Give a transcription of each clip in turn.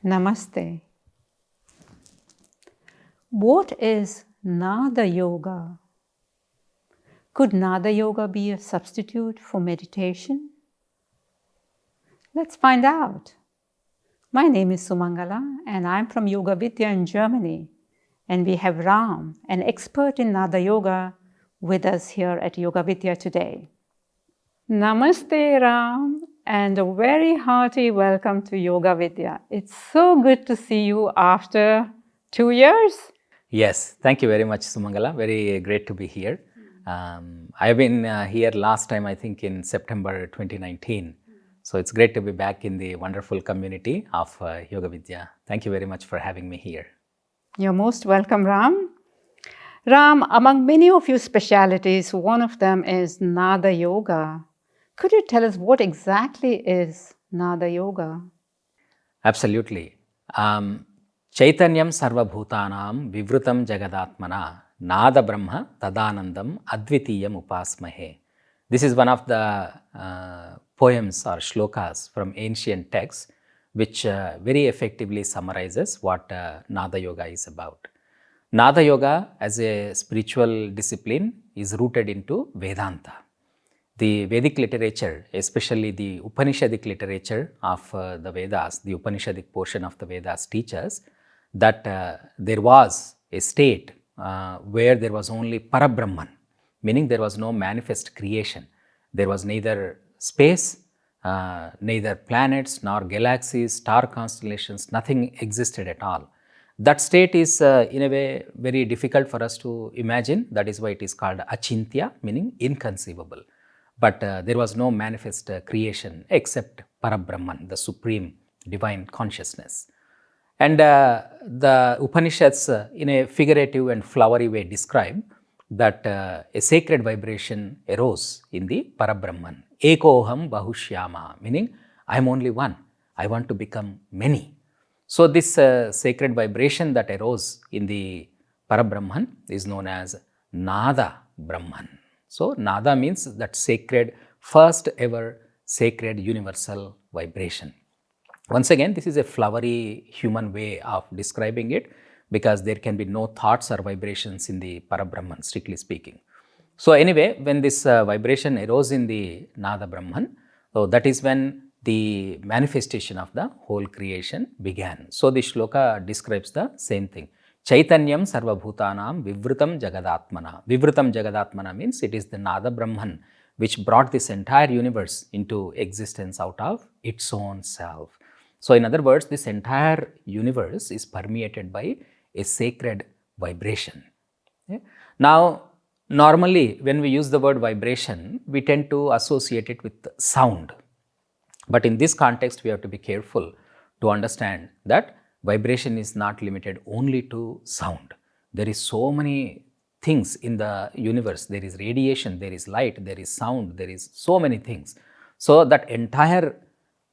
Namaste. What is Nada Yoga? Could Nada Yoga be a substitute for meditation? Let's find out. My name is Sumangala and I'm from Yoga Vidya in Germany. And we have Ram, an expert in Nada Yoga, with us here at Yoga Vidya today. Namaste, Ram, and a very hearty welcome to Yoga Vidya. It's so good to see you after 2 years. Yes, thank you very much, Sumangala. Very great to be here. I've been here last time, I think, in September 2019. So it's great to be back in the wonderful community of Yoga Vidya. Thank you very much for having me here. You're most welcome, Ram. Ram, among many of your specialities, one of them is Nada Yoga. Could you tell us what exactly is Nada Yoga? Absolutely. Chaitanyam sarvabhutanam vivrutam jagadatmana nada brahma tadanandam advitiyam upasmahe. This is one of the poems or shlokas from ancient texts which very effectively summarizes what Nada Yoga is about. Nada Yoga as a spiritual discipline is rooted into Vedanta. The Vedic literature, especially the Upanishadic literature of the Vedas, the Upanishadic portion of the Vedas teaches that there was a state where there was only Parabrahman, meaning there was no manifest creation. There was neither space, neither planets, nor galaxies, star constellations, nothing existed at all. That state is in a way very difficult for us to imagine. That is why it is called Achintya, meaning inconceivable. But there was no manifest creation except Parabrahman, the supreme divine consciousness. And the Upanishads in a figurative and flowery way describe that a sacred vibration arose in the Parabrahman. Ekoham bahushyama, meaning I am only one. I want to become many. So this sacred vibration that arose in the Parabrahman is known as Nada Brahman. So Nada means that sacred, first ever sacred universal vibration. Once again, this is a flowery human way of describing it because there can be no thoughts or vibrations in the Parabrahman, strictly speaking. So anyway, when this vibration arose in the Nada Brahman, so that is when the manifestation of the whole creation began. So the shloka describes the same thing. Chaitanyam sarvabhutanam vivrutam jagadatmana. Vivrutam jagadatmana means it is the Nada Brahman which brought this entire universe into existence out of its own self. So in other words, this entire universe is permeated by a sacred vibration. Okay? Now, normally when we use the word vibration, we tend to associate it with sound. But in this context, we have to be careful to understand that vibration is not limited only to sound. There is so many things in the universe. There is radiation, there is light, there is sound, there is so many things. So that entire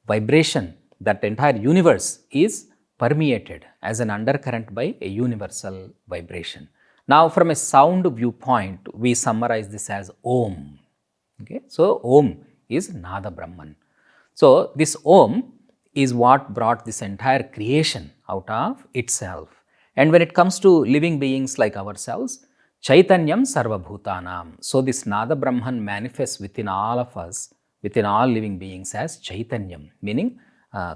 vibration, that entire universe is permeated as an undercurrent by a universal vibration. Now from a sound viewpoint, we summarize this as Om. Okay? So Om is Nada Brahman. So this Om is what brought this entire creation out of itself. And when it comes to living beings like ourselves, Chaitanyam Sarvabhutanam. So this Nada Brahman manifests within all of us, within all living beings as Chaitanyam, meaning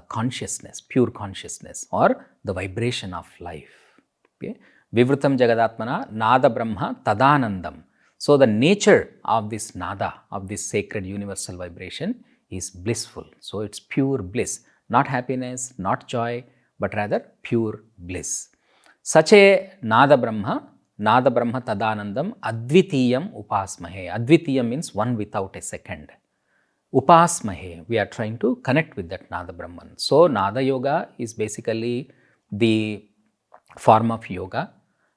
consciousness, pure consciousness, or the vibration of life. Okay? Vivrutam Jagadatmana Nada Brahma Tadanandam. So the nature of this Nada, of this sacred universal vibration is blissful. So it's pure bliss, not happiness, not joy, but rather pure bliss. Such a Nada Brahma Tadanandam Advitiyam Upasmahe. Advitiyam means one without a second. Upasmahe, we are trying to connect with that Nada Brahman. So Nada Yoga is basically the form of yoga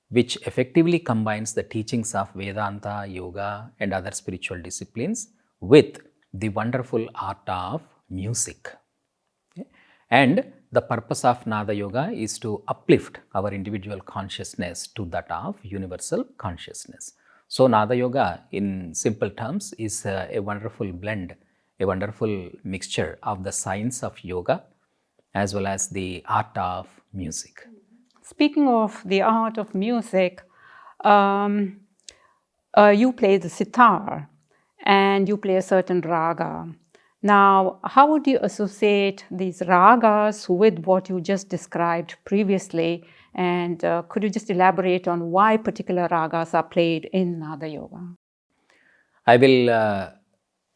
which effectively combines the teachings of Vedanta, yoga and other spiritual disciplines with the wonderful art of music. Okay? And the purpose of Nada Yoga is to uplift our individual consciousness to that of universal consciousness. So Nada Yoga in simple terms is a wonderful blend, a wonderful mixture of the science of yoga as well as the art of music. Speaking of the art of music, you play the sitar and you play a certain raga. Now, how would you associate these ragas with what you just described previously? And could you just elaborate on why particular ragas are played in Nada Yoga? I will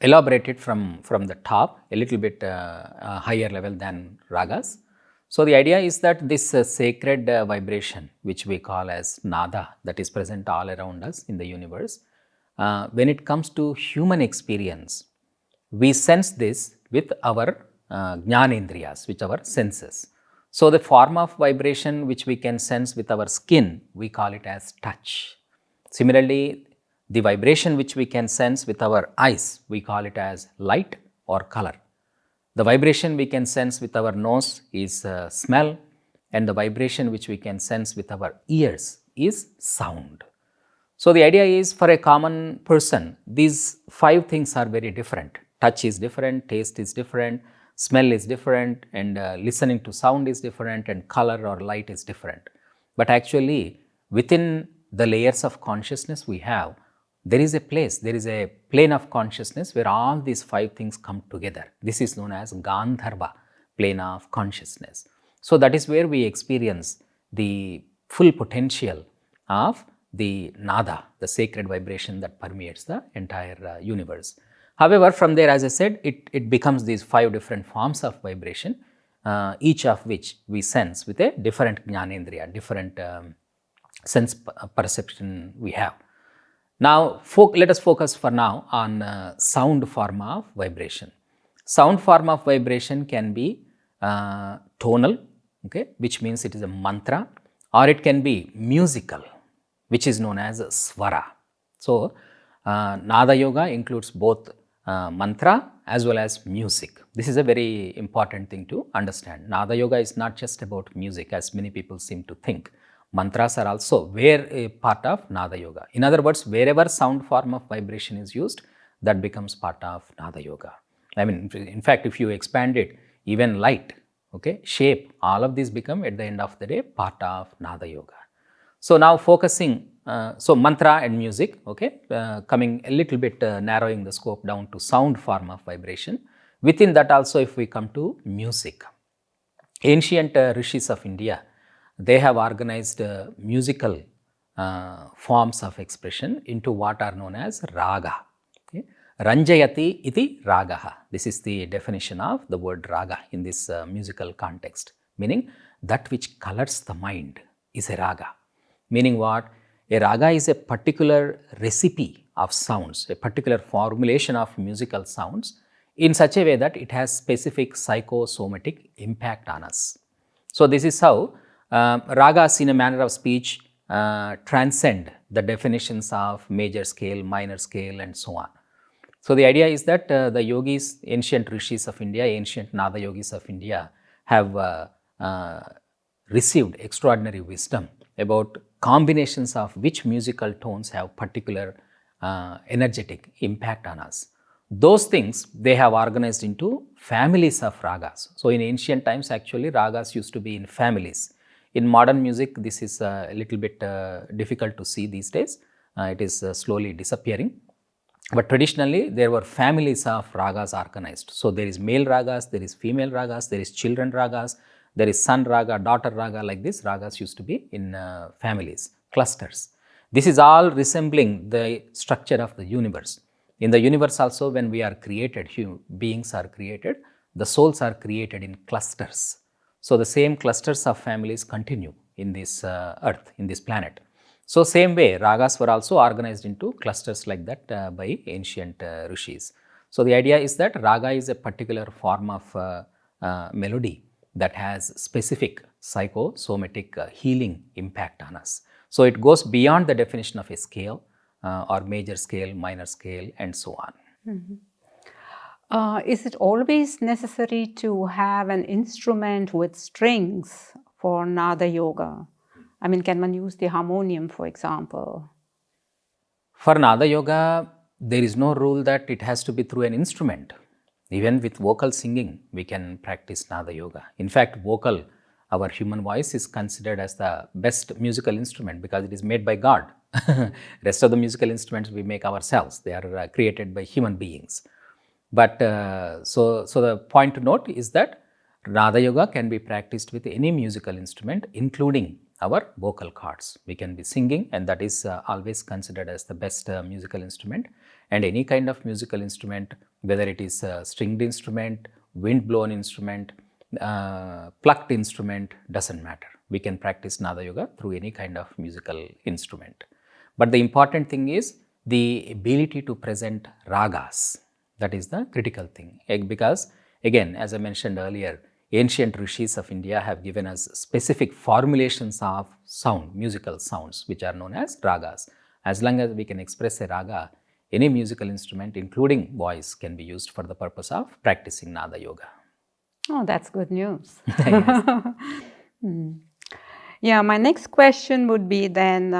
elaborate it from the top, a little bit higher level than ragas. So the idea is that this sacred vibration, which we call as nada, that is present all around us in the universe, when it comes to human experience, we sense this with our jnanendriyas, with our senses. So the form of vibration which we can sense with our skin, we call it as touch. Similarly, the vibration which we can sense with our eyes, we call it as light or color. The vibration we can sense with our nose is smell, and the vibration which we can sense with our ears is sound. So the idea is, for a common person, these 5 things are very different. Touch is different, taste is different, smell is different, and listening to sound is different, and color or light is different. But actually, within the layers of consciousness we have, there is a place, there is a plane of consciousness where all these 5 things come together. This is known as Gandharva, plane of consciousness. So that is where we experience the full potential of the nada, the sacred vibration that permeates the entire universe. However, from there, as I said, it becomes these 5 different forms of vibration, each of which we sense with a different jnanendriya, different sense perception we have. Now, let us focus for now on sound form of vibration. Sound form of vibration can be tonal, okay, which means it is a mantra, or it can be musical, which is known as swara. So, Nada Yoga includes both mantra as well as music. This is a very important thing to understand. Nada Yoga is not just about music, as many people seem to think. Mantras are also a part of Nada Yoga. In other words, wherever sound form of vibration is used, that becomes part of Nada Yoga. I mean, in fact, if you expand it, even light, okay, shape, all of these become at the end of the day part of Nada Yoga. So now focusing, so mantra and music, okay, coming a little bit narrowing the scope down to sound form of vibration. Within that also, if we come to music, ancient rishis of India, they have organized musical forms of expression into what are known as raga. Okay? Ranjayati iti ragaha. This is the definition of the word raga in this musical context, meaning that which colors the mind is a raga. Meaning what? A raga is a particular recipe of sounds, a particular formulation of musical sounds in such a way that it has specific psychosomatic impact on us. So this is how ragas in a manner of speech transcend the definitions of major scale, minor scale, and so on. So the idea is that the yogis, ancient rishis of India, ancient Nada yogis of India have received extraordinary wisdom about combinations of which musical tones have particular energetic impact on us. Those things they have organized into families of ragas. So in ancient times, actually, ragas used to be in families. In modern music, this is a little bit difficult to see these days. It is slowly disappearing. But traditionally, there were families of ragas organized. So there is male ragas, there is female ragas, there is children ragas, there is son raga, daughter raga, like this. Ragas used to be in families, clusters. This is all resembling the structure of the universe. In the universe also, when we are created, beings are created, the souls are created in clusters. So the same clusters of families continue in this earth, in this planet. So same way, ragas were also organized into clusters like that by ancient rishis. So the idea is that raga is a particular form of melody that has specific psychosomatic healing impact on us. So it goes beyond the definition of a scale or major scale, minor scale, and so on. Mm-hmm. Is it always necessary to have an instrument with strings for Nada Yoga? I mean, can one use the harmonium, for example? For Nada Yoga, there is no rule that it has to be through an instrument. Even with vocal singing, we can practice Nada Yoga. In fact, vocal, our human voice is considered as the best musical instrument because it is made by God. Rest of the musical instruments we make ourselves. They are created by human beings. But so the point to note is that Radha Yoga can be practiced with any musical instrument, including our vocal cords. We can be singing, and that is always considered as the best musical instrument. And any kind of musical instrument, whether it is a stringed instrument, wind-blown instrument, plucked instrument, doesn't matter. We can practice Nada Yoga through any kind of musical instrument. But the important thing is the ability to present ragas. That is the critical thing, because again, as I mentioned earlier, ancient rishis of India have given us specific formulations of sound, musical sounds, which are known as ragas. As long as we can express a raga, any musical instrument, including voice, can be used for the purpose of practicing Nada Yoga. Oh, that's good news. Yes. Yeah, my next question would be then,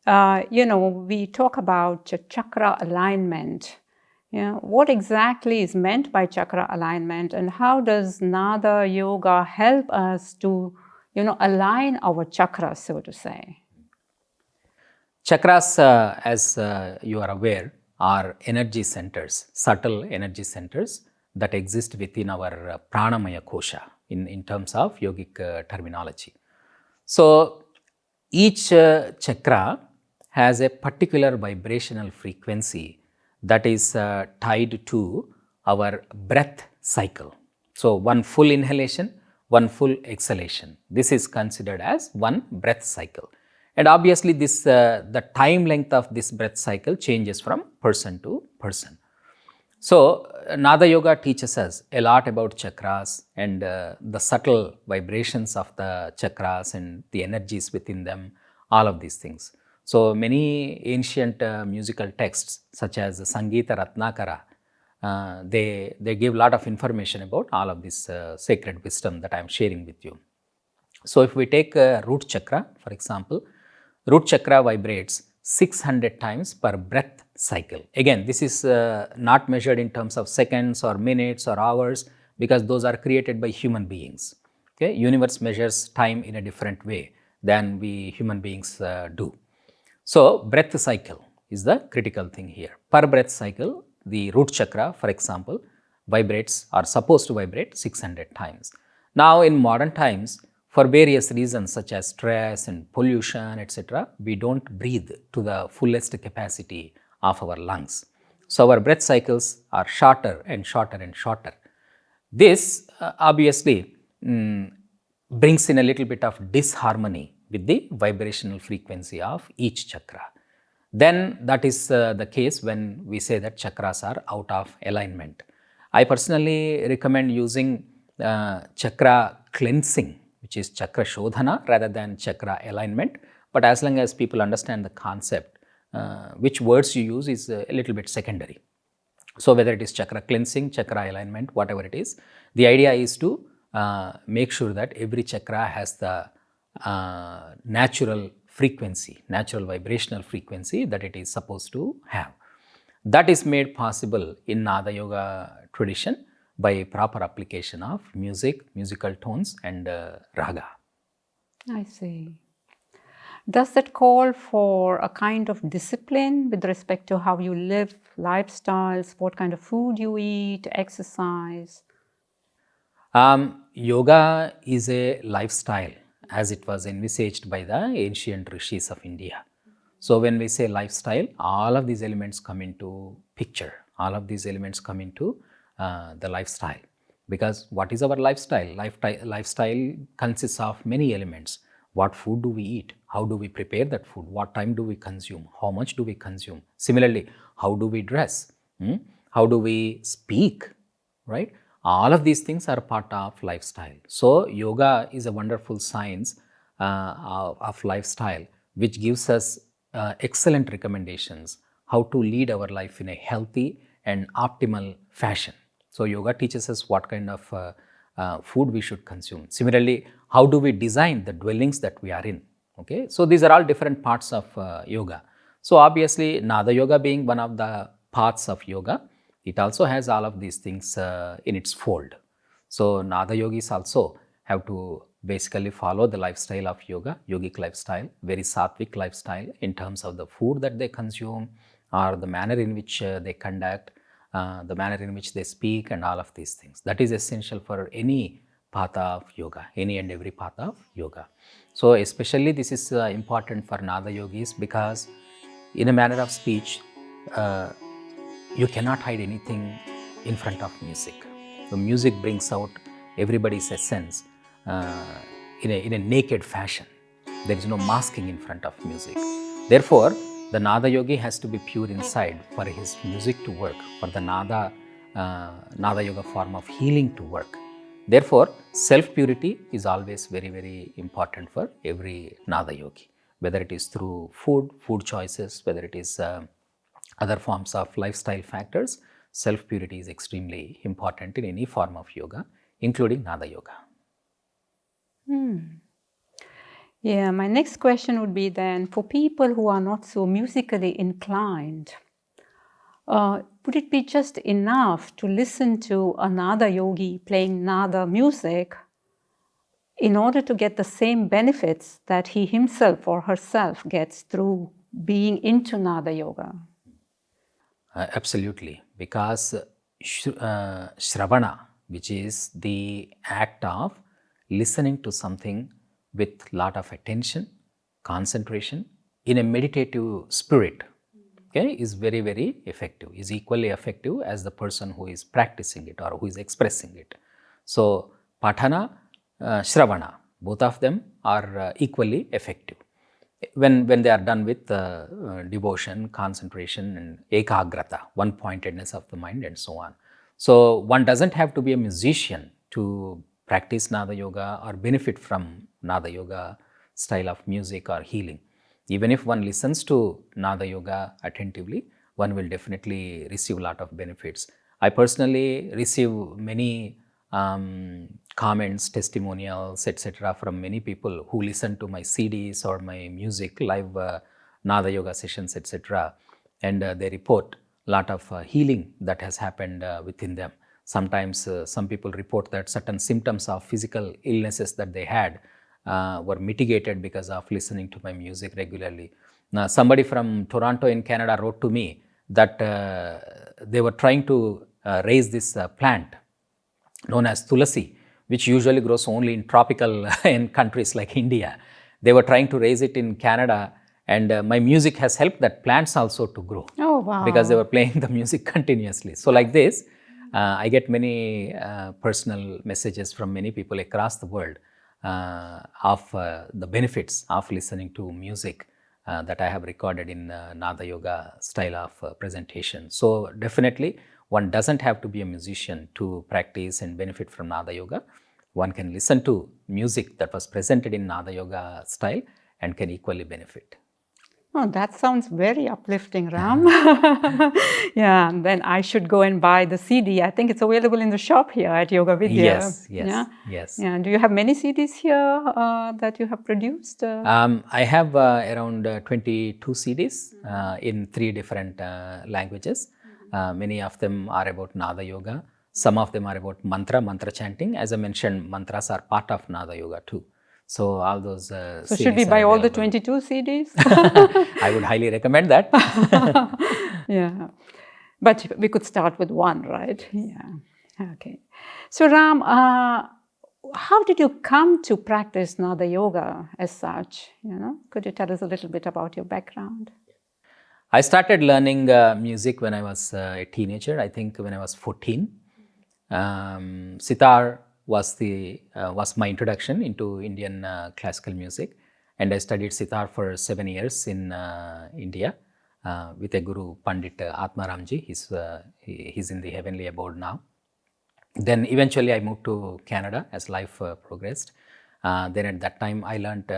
we talk about chakra alignment. Yeah, what exactly is meant by chakra alignment, and how does Nada Yoga help us to, align our chakras, so to say? Chakras, as you are aware, are energy centers, subtle energy centers that exist within our pranamaya kosha in terms of yogic terminology. So, each chakra has a particular vibrational frequency that is tied to our breath cycle. So, one full inhalation, one full exhalation. This is considered as one breath cycle. And obviously, this the time length of this breath cycle changes from person to person. So, Nada Yoga teaches us a lot about chakras and the subtle vibrations of the chakras and the energies within them, all of these things. So, many ancient musical texts such as Sangeeta Ratnakara, they give a lot of information about all of this sacred wisdom that I am sharing with you. So, if we take root chakra, for example, root chakra vibrates 600 times per breath cycle. Again, this is not measured in terms of seconds or minutes or hours, because those are created by human beings. Okay? Universe measures time in a different way than we human beings do. So, breath cycle is the critical thing here. Per breath cycle, the root chakra, for example, vibrates or supposed to vibrate 600 times. Now, in modern times, for various reasons such as stress and pollution, etc., we don't breathe to the fullest capacity of our lungs. So, our breath cycles are shorter and shorter and shorter. This obviously brings in a little bit of disharmony with the vibrational frequency of each chakra. Then that is the case when we say that chakras are out of alignment. I personally recommend using chakra cleansing, which is chakra shodhana rather than chakra alignment. But as long as people understand the concept, which words you use is a little bit secondary. So, whether it is chakra cleansing, chakra alignment, whatever it is, the idea is to make sure that every chakra has the natural frequency, natural vibrational frequency that it is supposed to have. That is made possible in Nada Yoga tradition by proper application of music, musical tones and raga. I see. Does that call for a kind of discipline with respect to how you live, lifestyles, what kind of food you eat, exercise? Yoga is a lifestyle as it was envisaged by the ancient rishis of India. So, when we say lifestyle, all of these elements come into picture, all of these elements come into the lifestyle. Because what is our lifestyle? Lifestyle consists of many elements. What food do we eat? How do we prepare that food? What time do we consume? How much do we consume? Similarly, how do we dress? How do we speak? Right? All of these things are part of lifestyle. So, yoga is a wonderful science of lifestyle, which gives us excellent recommendations how to lead our life in a healthy and optimal fashion. So, yoga teaches us what kind of food we should consume. Similarly, how do we design the dwellings that we are in? Okay, so these are all different parts of yoga. So, obviously, Nada Yoga being one of the paths of yoga, it also has all of these things in its fold. So Nada yogis also have to basically follow the lifestyle of yoga, yogic lifestyle, very sattvic lifestyle in terms of the food that they consume or the manner in which they conduct, the manner in which they speak, and all of these things. That is essential for any path of yoga, any and every path of yoga. So especially this is important for Nada yogis because in a manner of speech, you cannot hide anything in front of music. The music brings out everybody's essence in a naked fashion. There is no masking in front of music. Therefore, the Nada yogi has to be pure inside for his music to work, for the Nada yoga form of healing to work. Therefore, self-purity is always very, very important for every Nada yogi, whether it is through food choices, whether it is other forms of lifestyle factors. Self-purity is extremely important in any form of yoga, including Nada yoga. Yeah, my next question would be then, for people who are not so musically inclined, would it be just enough to listen to a Nada yogi playing Nada music in order to get the same benefits that he himself or herself gets through being into Nada yoga? Absolutely, because Shravana, which is the act of listening to something with lot of attention, concentration, in a meditative spirit, okay, is very, very effective, is equally effective as the person who is practicing it or who is expressing it. So, Patana, Shravana, both of them are equally effective when they are done with devotion, concentration, and ekagrata, one-pointedness of the mind, and so on. So one doesn't have to be a musician to practice Nada yoga or benefit from Nada yoga style of music or healing. Even if one listens to Nada yoga attentively, one will definitely receive a lot of benefits. I personally receive many comments, testimonials, etc. from many people who listen to my CDs or my music, live Nada yoga sessions, etc. And they report a lot of healing that has happened within them. Sometimes some people report that certain symptoms of physical illnesses that they had were mitigated because of listening to my music regularly. Now, somebody from Toronto in Canada wrote to me that they were trying to raise this plant known as tulasi, which usually grows only in tropical in countries like India. They were trying to raise it in Canada, and my music has helped that plants also to grow. Oh, wow. Because they were playing the music continuously. So like this, I get many personal messages from many people across the world of the benefits of listening to music that I have recorded in Nada yoga style of presentation. So definitely, one doesn't have to be a musician to practice and benefit from Nada yoga. One can listen to music that was presented in Nada yoga style and can equally benefit. Oh, that sounds very uplifting, Ram. Yeah, and then I should go and buy the CD. I think it's available in the shop here at Yoga Vidya. Yes. Yeah. Do you have many CDs here that you have produced? I have around 22 CDs in 3 different languages. Many of them are about Nada yoga. Some of them are about mantra chanting. As I mentioned, mantras are part of Nada yoga too. So all those So should we buy all the 22 CDs? I would highly recommend that. Yeah. But we could start with one, right? Yeah. Okay. So Ram, how did you come to practice Nada yoga as such? Could you tell us a little bit about your background? I started learning music when I was a teenager. I think when I was 14. Sitar was my introduction into Indian classical music, and I studied sitar for 7 years in India with a guru, Pandit Atmaramji. He's in the heavenly abode now. Then eventually I moved to Canada as life progressed. Then at that time I learned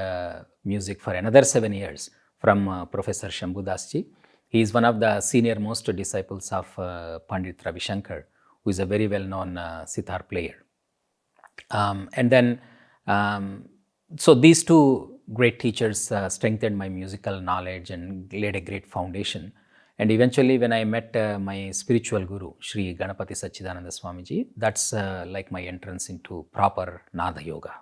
music for another 7 years from Professor Shambhu Dasji. He is one of the senior most disciples of Pandit Ravi Shankar, who is a very well-known sitar player. And then, so these two great teachers strengthened my musical knowledge and laid a great foundation. And eventually, when I met my spiritual guru, Sri Ganapati Sachidananda Swamiji, that's like my entrance into proper Nada Yoga.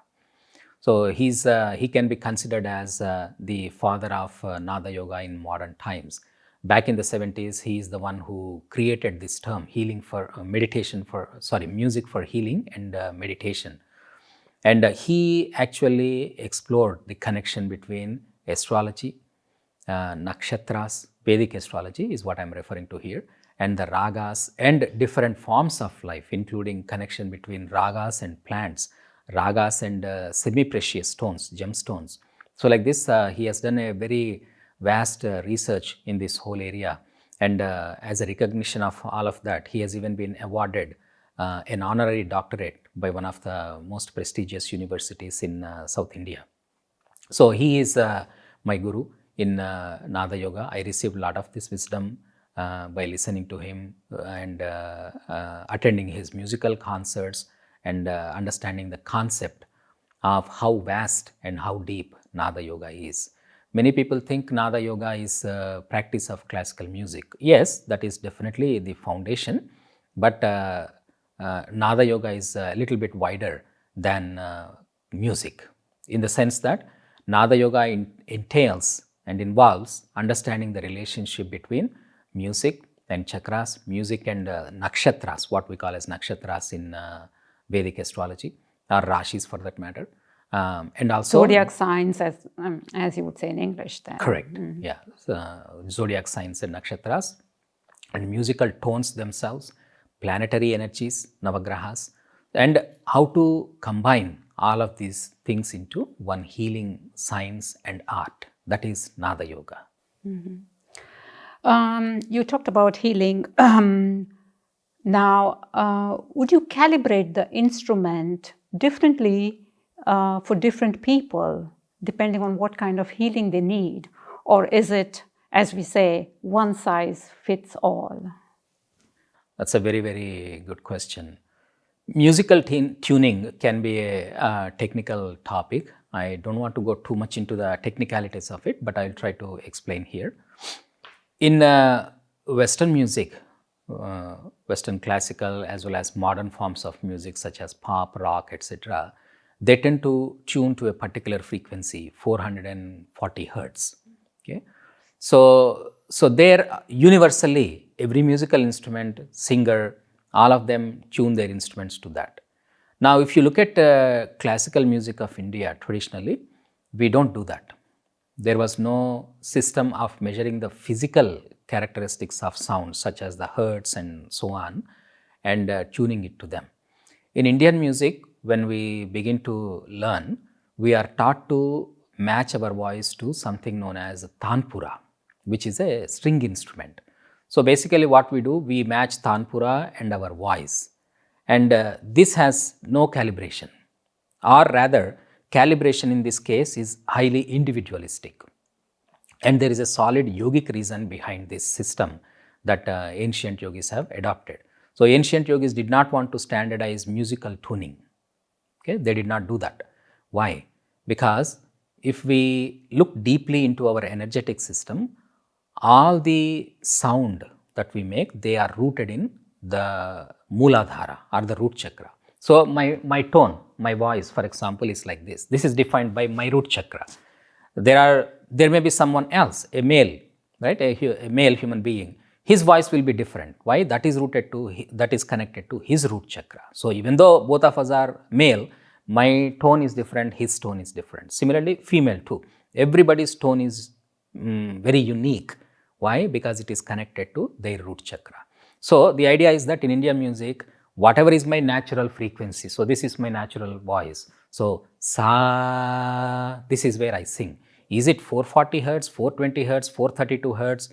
So he can be considered as the father of Nada Yoga in modern times. Back in the 70s, he is the one who created this term, healing for music for healing and meditation. And he actually explored the connection between astrology, nakshatras, Vedic astrology is what I'm referring to here, and the ragas and different forms of life, including connection between ragas and plants, ragas and semi-precious stones, gemstones. So like this, he has done a very vast research in this whole area. And as a recognition of all of that, he has even been awarded an honorary doctorate by one of the most prestigious universities in South India. So he is my guru in Nada Yoga. I received a lot of this wisdom by listening to him and attending his musical concerts and understanding the concept of how vast and how deep Nada Yoga is. Many people think Nada Yoga is a practice of classical music. Yes, that is definitely the foundation, but Nada Yoga is a little bit wider than music, in the sense that Nada Yoga entails and involves understanding the relationship between music and chakras, music and nakshatras, what we call as nakshatras in Vedic astrology, or rashis for that matter. And also zodiac signs, as you would say in English then. Correct. Yeah. Zodiac signs and nakshatras, and musical tones themselves, planetary energies, navagrahas, and how to combine all of these things into one healing science and art. That is Nada Yoga. You talked about healing. Now, would you calibrate the instrument differently for different people, depending on what kind of healing they need? Or is it, as we say, one size fits all? That's a very, very good question. Musical tuning can be a technical topic. I don't want to go too much into the technicalities of it, but I'll try to explain here. In Western music, Western classical as well as modern forms of music such as pop, rock, etc., they tend to tune to a particular frequency, 440 hertz. Okay, so there universally every musical instrument, singer, all of them tune their instruments to that. Now, if you look at classical music of India traditionally, we don't do that. There was no system of measuring the physical characteristics of sound, such as the hertz and so on, and tuning it to them. In Indian music, when we begin to learn, we are taught to match our voice to something known as tanpura, which is a string instrument. So basically what we do, we match tanpura and our voice. And this has no calibration, or rather, calibration in this case is highly individualistic. And there is a solid yogic reason behind this system that ancient yogis have adopted. So ancient yogis did not want to standardize musical tuning. Okay, they did not do that. Why? Because if we look deeply into our energetic system, all the sound that we make, they are rooted in the Mooladhara or the root chakra. So my tone, my voice, for example, is like this. This is defined by my root chakra. There may be someone else, a male, right? A male human being. His voice will be different. Why? That is connected to his root chakra. So even though both of us are male, my tone is different, his tone is different. Similarly, female too. Everybody's tone is very unique. Why? Because it is connected to their root chakra. So the idea is that in Indian music, whatever is my natural frequency, so this is my natural voice. So sa, this is where I sing. Is it 440 hertz, 420 hertz, 432 hertz?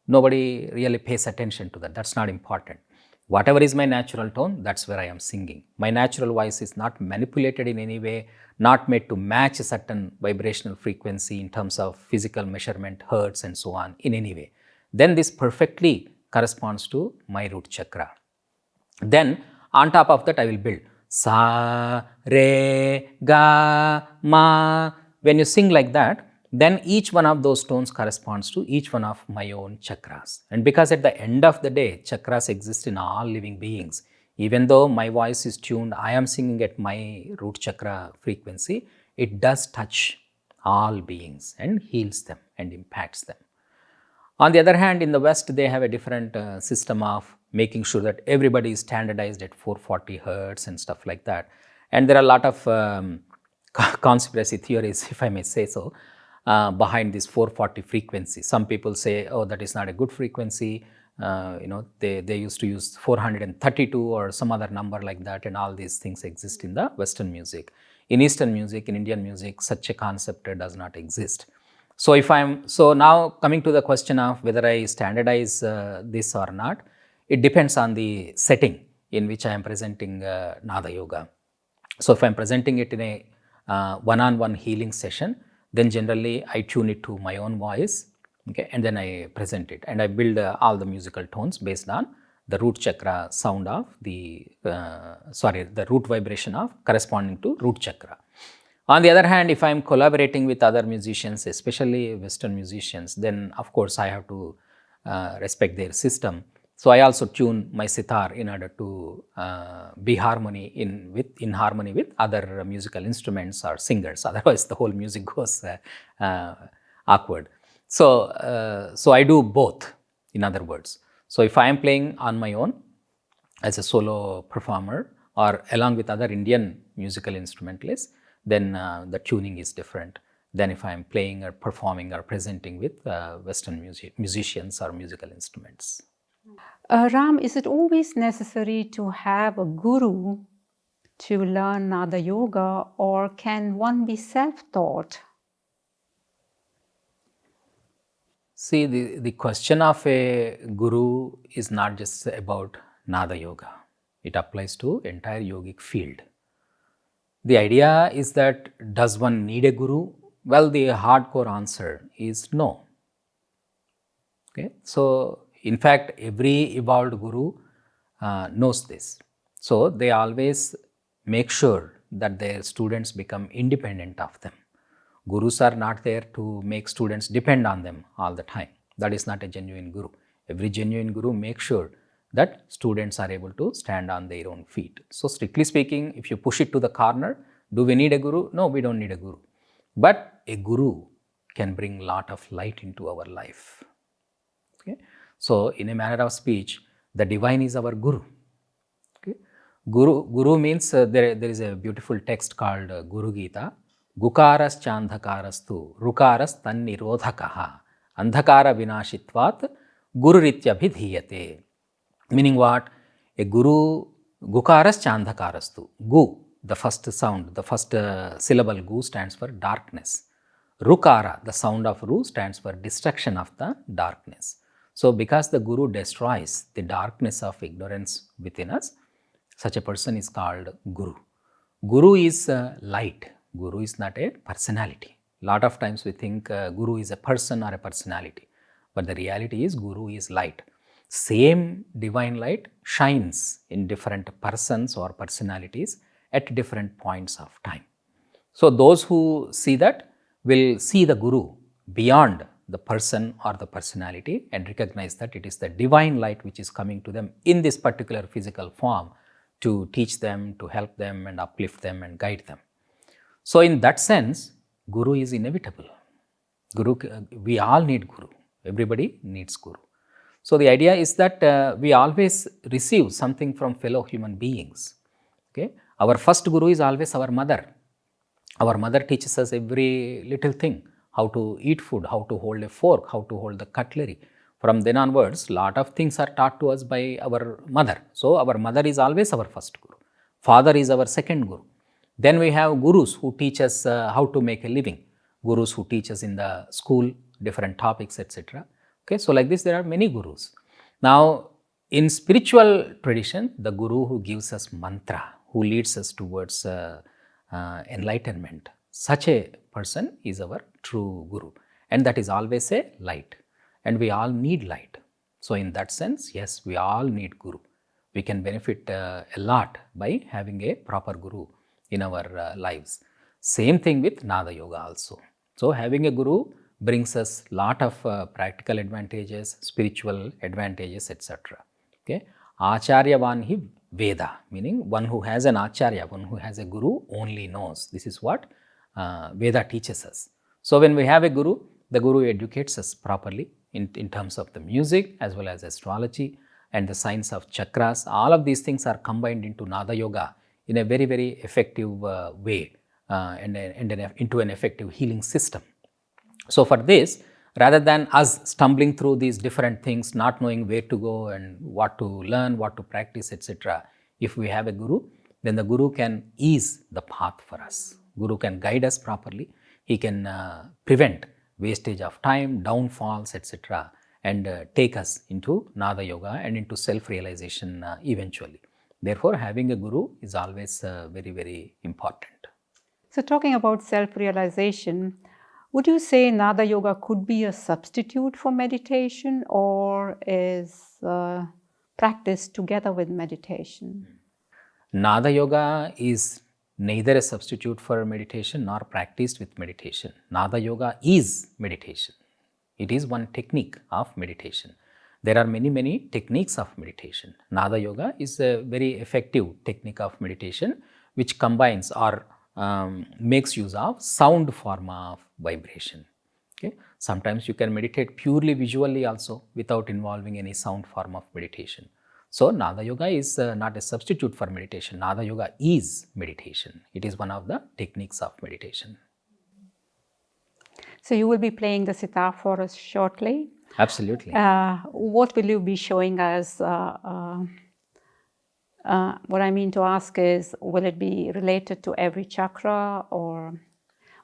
Nobody really pays attention to that. That's not important. Whatever is my natural tone, that's where I am singing. My natural voice is not manipulated in any way, not made to match a certain vibrational frequency in terms of physical measurement, hertz and so on in any way. Then this perfectly corresponds to my root chakra. Then on top of that, I will build sa, re, ga, ma. When you sing like that, then each one of those tones corresponds to each one of my own chakras. And because at the end of the day, chakras exist in all living beings. Even though my voice is tuned, I am singing at my root chakra frequency, it does touch all beings and heals them and impacts them. On the other hand, in the West, they have a different system of making sure that everybody is standardized at 440 hertz and stuff like that. And there are a lot of conspiracy theories, if I may say so, behind this 440 frequency. Some people say, oh, that is not a good frequency. They used to use 432 or some other number like that, and all these things exist in the Western music. In Eastern music, in Indian music, such a concept does not exist. So now coming to the question of whether I standardize this or not, it depends on the setting in which I am presenting Nada Yoga. So if I am presenting it in a one-on-one healing session, then generally I tune it to my own voice, okay, and then I present it, and I build all the musical tones based on the root chakra sound of the root vibration of corresponding to root chakra. On the other hand, if I am collaborating with other musicians, especially Western musicians, then of course I have to respect their system. So I also tune my sitar in order to be in harmony with other musical instruments or singers. Otherwise, the whole music goes awkward. So I do both. In other words, so if I am playing on my own as a solo performer or along with other Indian musical instrumentalists, then the tuning is different than if I am playing or performing or presenting with Western musicians or musical instruments. Ram, is it always necessary to have a guru to learn Nada Yoga, or can one be self-taught? See, the question of a guru is not just about Nada Yoga. It applies to entire yogic field. The idea is that, does one need a guru? Well, the hardcore answer is no. Okay, so in fact, every evolved guru knows this. So they always make sure that their students become independent of them. Gurus are not there to make students depend on them all the time. That is not a genuine guru. Every genuine guru makes sure that students are able to stand on their own feet. So strictly speaking, if you push it to the corner, do we need a guru? No, we don't need a guru. But a guru can bring a lot of light into our life. Okay? So in a manner of speech, the divine is our guru. Okay? Guru means there is a beautiful text called Guru Gita. Gukaras chandhakarastu rukaras tannirodhakaha andhakara vinashitvat gururityabhidhiyate. Meaning what? A guru, gukaras chandhakarastu. Gu, the first sound, the first syllable gu stands for darkness. Rukara, the sound of ru, stands for destruction of the darkness. So because the guru destroys the darkness of ignorance within us, such a person is called guru. Guru is light. Guru is not a personality. Lot of times we think guru is a person or a personality, but the reality is guru is light. Same divine light shines in different persons or personalities at different points of time. So those who see that will see the guru beyond the person or the personality and recognize that it is the divine light which is coming to them in this particular physical form to teach them, to help them and uplift them and guide them. So in that sense, guru is inevitable. We all need guru. Everybody needs guru. So the idea is that we always receive something from fellow human beings. Okay? Our first guru is always our mother. Our mother teaches us every little thing, how to eat food, how to hold a fork, how to hold the cutlery. From then onwards, lot of things are taught to us by our mother. So our mother is always our first guru. Father is our second guru. Then we have gurus who teach us how to make a living. Gurus who teach us in the school different topics, etc. Okay, so like this there are many gurus. Now in spiritual tradition, the guru who gives us mantra, who leads us towards enlightenment, such a person is our true guru, and that is always a light, and we all need light. So in that sense, yes, we all need guru. We can benefit a lot by having a proper guru in our lives. Same thing with Nada Yoga also. So having a guru brings us lot of practical advantages, spiritual advantages, etc. Okay, Acharyavan hi Veda, meaning one who has an Acharya, one who has a guru only knows. This is what Veda teaches us. So when we have a guru, the guru educates us properly in terms of the music as well as astrology and the science of chakras. All of these things are combined into Nada Yoga in a very, very effective way and into an effective healing system. So for this, rather than us stumbling through these different things, not knowing where to go and what to learn, what to practice, etc., if we have a guru, then the guru can ease the path for us. Guru can guide us properly. He can prevent wastage of time, downfalls, etc., and take us into Nada Yoga and into self-realization eventually. Therefore, having a guru is always very, very important. So talking about self-realization, would you say Nada Yoga could be a substitute for meditation or is practiced together with meditation? Nada Yoga is neither a substitute for meditation nor practiced with meditation. Nada Yoga is meditation. It is one technique of meditation. There are many, many techniques of meditation. Nada Yoga is a very effective technique of meditation which combines or makes use of sound form of vibration. Okay? Sometimes you can meditate purely visually also without involving any sound form of meditation. So Nada Yoga is not a substitute for meditation. Nada Yoga is meditation. It is one of the techniques of meditation. So you will be playing the sitar for us shortly. Absolutely. What will you be showing us? What I mean to ask is, will it be related to every chakra, or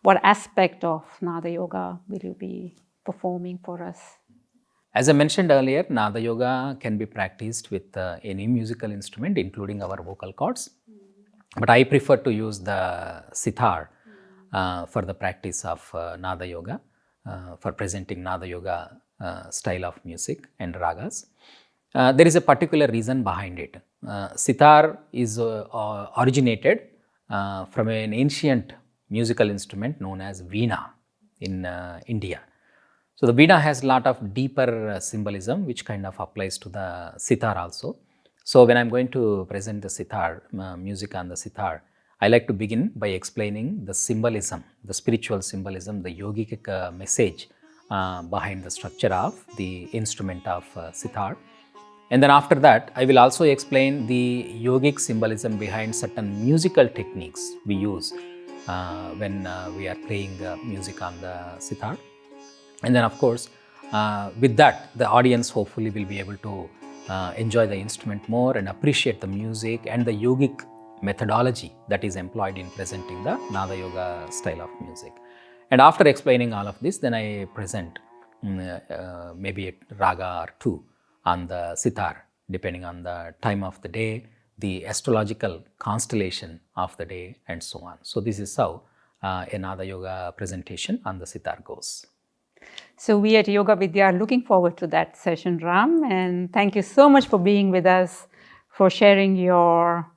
what aspect of Nada Yoga will you be performing for us? As I mentioned earlier, Nada Yoga can be practiced with any musical instrument, including our vocal cords. But I prefer to use the sitar for the practice of Nada Yoga, for presenting Nada Yoga style of music and ragas. There is a particular reason behind it. Sitar is originated from an ancient musical instrument known as veena in India. So the veena has a lot of deeper symbolism which kind of applies to the sitar also. So when I'm going to present the sitar, music on the sitar, I like to begin by explaining the symbolism, the spiritual symbolism, the yogic message behind the structure of the instrument of sitar. And then after that, I will also explain the yogic symbolism behind certain musical techniques we use when we are playing music on the sitar. And then of course, with that, the audience hopefully will be able to enjoy the instrument more and appreciate the music and the yogic methodology that is employed in presenting the Nada Yoga style of music. And after explaining all of this, then I present maybe a raga or two on the sitar, depending on the time of the day, the astrological constellation of the day, and so on. So this is how a Nada Yoga presentation on the sitar goes. So we at Yoga Vidya are looking forward to that session, Ram, and thank you so much for being with us, for sharing your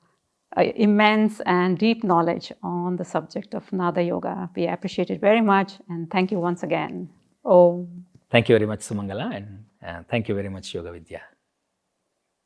immense and deep knowledge on the subject of Nada Yoga. We appreciate it very much, and thank you once again. Om. Thank you very much, Sumangala, and thank you very much, Yoga Vidya.